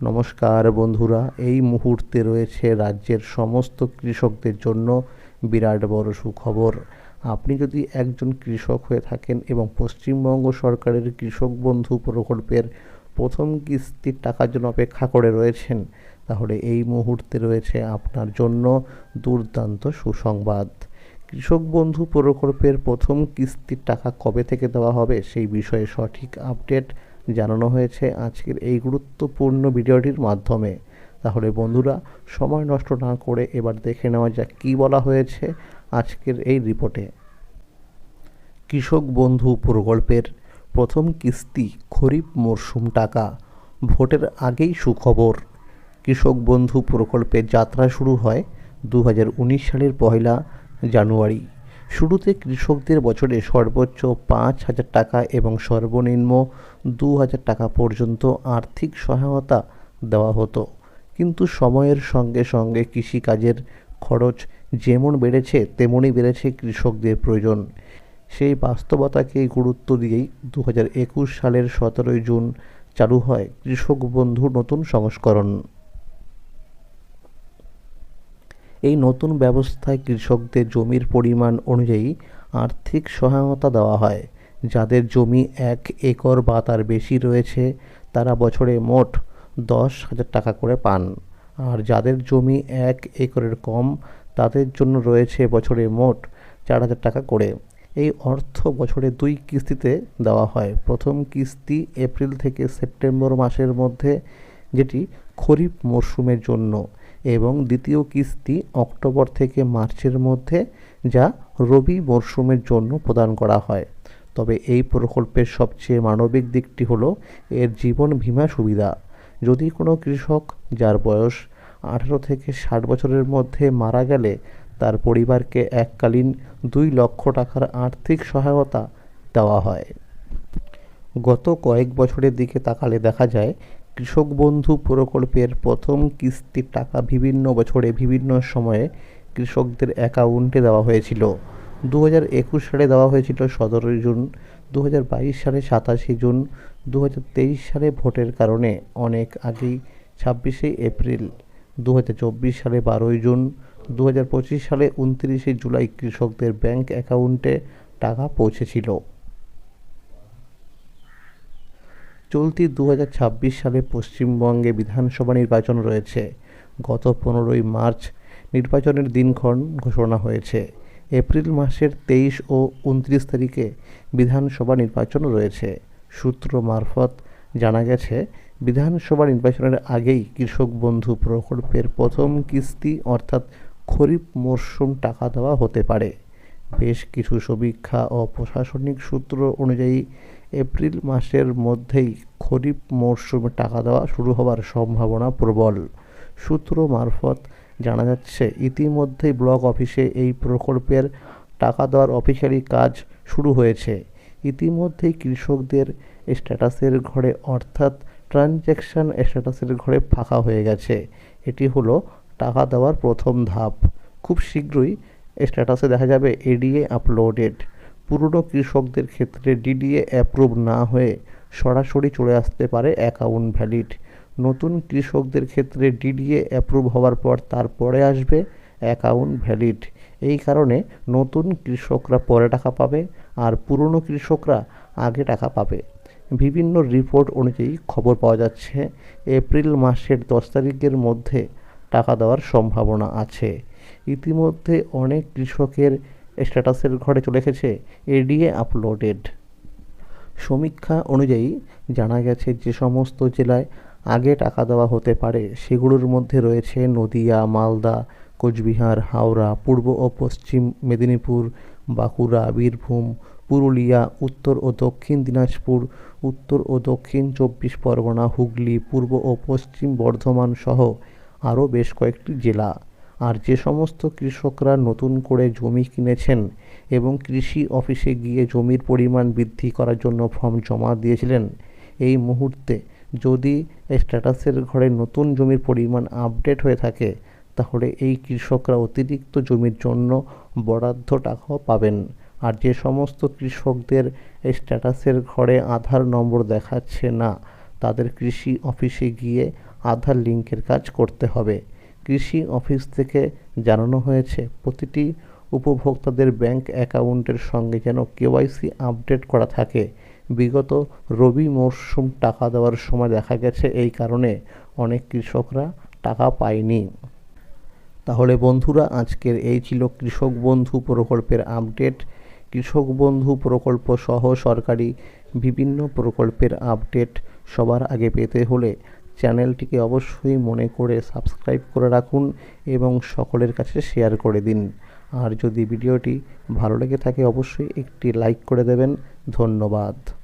নমস্কার বন্ধুরা, এই মুহূর্তে রয়েছে রাজ্যের সমস্ত কৃষকদের জন্য বিরাট বড় সুখবর। আপনি যদি একজন কৃষক হয়ে থাকেন এবং পশ্চিমবঙ্গ সরকারের কৃষক বন্ধু প্রকল্পের প্রথম কিস্তির টাকার জন্য অপেক্ষা করে রয়েছেন, তাহলে এই মুহূর্তে রয়েছে আপনার জন্য দুর্দান্ত সুসংবাদ। কৃষক বন্ধু প্রকল্পের প্রথম কিস্তির টাকা কবে থেকে দেওয়া হবে সেই বিষয়ে সঠিক আপডেট জানানো হয়েছে আজকের এই গুরুত্বপূর্ণ ভিডিওটির মাধ্যমে। তাহলে বন্ধুরা, সময় নষ্ট না করে এবার দেখে নেওয়া যাক কী বলা হয়েছে আজকের এই রিপোর্টে। কৃষক বন্ধু প্রকল্পের প্রথম কিস্তি খরিফ মরশুম টাকা, ভোটের আগেই সুখবর। কৃষক বন্ধু প্রকল্পের যাত্রা শুরু হয় 2019 সালের 1 জানুয়ারি। শুরুতে কৃষকদের বছরে সর্বোচ্চ 5,000 টাকা এবং সর্বনিম্ন 2,000 টাকা পর্যন্ত আর্থিক সহায়তা দেওয়া হতো। কিন্তু সময়ের সঙ্গে সঙ্গে কৃষিকাজের খরচ যেমন বেড়েছে তেমনই বেড়েছে কৃষকদের প্রয়োজন। সেই বাস্তবতাকে গুরুত্ব দিয়েই 2021 সালের 17 জুন চালু হয় কৃষক বন্ধুর নতুন সংস্করণ। এই নতুন ব্যবস্থায় কৃষকদের জমির পরিমাণ অনুযায়ী আর্থিক সহায়তা দেওয়া হয়। যাদের জমি 1 একর বা তার বেশি রয়েছে তারা বছরে মোট 10,000 টাকা করে পান, আর যাদের জমি 1 একরের কম তাদের জন্য রয়েছে বছরে মোট 4,000 টাকা করে। এই অর্থ বছরে 2 কিস্তিতে দেওয়া হয়। প্রথম কিস্তি এপ্রিল থেকে সেপ্টেম্বর মাসের মধ্যে, যেটি খরিফ মরশুমের জন্য, এবং দ্বিতীয় কিস্তি অক্টোবর থেকে মার্চের মধ্যে, যা রবি মরশুমের জন্য প্রদান করা হয়। তবে এই প্রকল্পের সবচেয়ে মানবিক দিকটি হলো এর জীবন বীমা সুবিধা। যদি কোনো কৃষক যার বয়স 18 থেকে 60 বছরের মধ্যে মারা গেলে তার পরিবারকে এককালীন 2 লক্ষ টাকার আর্থিক সহায়তা দেওয়া হয়। গত কয়েক বছরের দিকে তাকালে দেখা যায় কৃষক বন্ধু প্রকল্পের প্রথম কিস্তির টাকা বিভিন্ন বছরে বিভিন্ন সময়ে কৃষকদের অ্যাকাউন্টে দেওয়া হয়েছিল। 2021 সালে দেওয়া হয়েছিল 17 জুন, 2022 সালে 27 জুন, 2023 সালে ভোটের কারণে অনেক আগেই 26 এপ্রিল, 2024 সালে 12 জুন, 2025 সালে 29 জুলাই কৃষকদের ব্যাংক অ্যাকাউন্টে টাকা পৌঁছেছিল। চলতি 2026 সালে পশ্চিমবঙ্গে বিধানসভা নির্বাচন রয়েছে। গত 15 মার্চ নির্বাচনের দিনক্ষণ ঘোষণা হয়েছে। এপ্রিল মাসের 23 ও 29 তারিখে বিধানসভা নির্বাচন রয়েছে। সূত্র মারফত জানা গেছে, বিধানসভা নির্বাচনের আগেই কৃষক বন্ধু প্রকল্পের প্রথম কিস্তি অর্থাৎ খরিফ মরশুম টাকা দেওয়া হতে পারে। বেশ কিছু সমীক্ষা ও প্রশাসনিক সূত্র অনুযায়ী এপ্রিল মাসের মধ্যেই খরিফ মরশুমে টাকা দেওয়া শুরু হওয়ার সম্ভাবনা প্রবল। সূত্র মারফত জানা যাচ্ছে, ইতিমধ্যেই ব্লক অফিসে এই প্রকল্পের টাকা দেওয়ার অফিসিয়ালি কাজ শুরু হয়েছে। ইতিমধ্যেই কৃষকদের স্ট্যাটাসের ঘরে অর্থাৎ ট্রানজ্যাকশন স্ট্যাটাসের ঘরে ফাঁকা হয়ে গেছে। এটি হলো টাকা দেওয়ার প্রথম ধাপ। খুব শীঘ্রই স্ট্যাটাসে দেখা যাবে এডিএ আপলোডেড। পুরনো কৃষকদের ক্ষেত্রে ডিডিএ অ্যাপ্রুভ না হয়ে সরাসরি চলে আসতে পারে অ্যাকাউন্ট ভ্যালিড। নতুন কৃষকদের ক্ষেত্রে ডিডিএ অ্যাপ্রুভ হওয়ার পর তারপরে আসবে অ্যাকাউন্ট ভ্যালিড। এই কারণে নতুন কৃষকরা পরে টাকা পাবে আর পুরনো কৃষকরা আগে টাকা পাবে। বিভিন্ন রিপোর্ট অনুযায়ী খবর পাওয়া যাচ্ছে এপ্রিল মাসের 10 তারিখের মধ্যে টাকা দেওয়ার সম্ভাবনা আছে। ইতিমধ্যে অনেক কৃষকের স্ট্যাটাসের ঘরে চলে এসেছে এডিএ আপলোডেড। সমীক্ষা অনুযায়ী জানা গেছে যে সমস্ত জেলায় আগে টাকা দেওয়া হতে পারে সেগুলোর মধ্যে রয়েছে নদিয়া, মালদা, কোচবিহার, হাওড়া, পূর্ব ও পশ্চিম মেদিনীপুর, বাঁকুড়া, বীরভূম, পুরুলিয়া, উত্তর ও দক্ষিণ দিনাজপুর, উত্তর ও দক্ষিণ 24 পরগনা, হুগলি, পূর্ব ও পশ্চিম বর্ধমান সহ আরও বেশ কয়েকটি জেলা। আর যে সমস্ত কৃষকরা নতুন করে জমি কিনেছেন এবং কৃষি অফিসে গিয়ে জমির পরিমাণ বৃদ্ধি করার জন্য ফর্ম জমা দিয়েছিলেন, এই মুহূর্তে যদি স্ট্যাটাসের ঘরে নতুন জমির পরিমাণ আপডেট হয়ে থাকে তাহলে এই কৃষকরা অতিরিক্ত জমির জন্য বরাদ্দ টাকাও পাবেন। আর যে সমস্ত কৃষকদের স্ট্যাটাসের ঘরে আধার নম্বর দেখাচ্ছে না তাদের কৃষি অফিসে গিয়ে আধার লিঙ্কের কাজ করতে হবে। কৃষি অফিস থেকে জানানো হয়েছে, প্রতিটি উপভোক্তাদের ব্যাংক অ্যাকাউন্টের সঙ্গে যেন কেওয়াইসি আপডেট করা থাকে। বিগত রবি মরশুম টাকা দেওয়ার সময় দেখা গেছে এই কারণে অনেক কৃষকরা টাকা পায়নি। তাহলে বন্ধুরা, আজকের এই ছিল কৃষক বন্ধু প্রকল্পের আপডেট। কৃষক বন্ধু প্রকল্প সহ সরকারি বিভিন্ন প্রকল্পের আপডেট সবার আগে পেতে হলে চ্যানেলটিকে অবশ্যই মনে করে সাবস্ক্রাইব করে রাখুন এবং সকলের কাছে শেয়ার করে দিন। আর যদি ভিডিওটি ভালো লেগে থাকে অবশ্যই একটি লাইক করে দেবেন। ধন্যবাদ।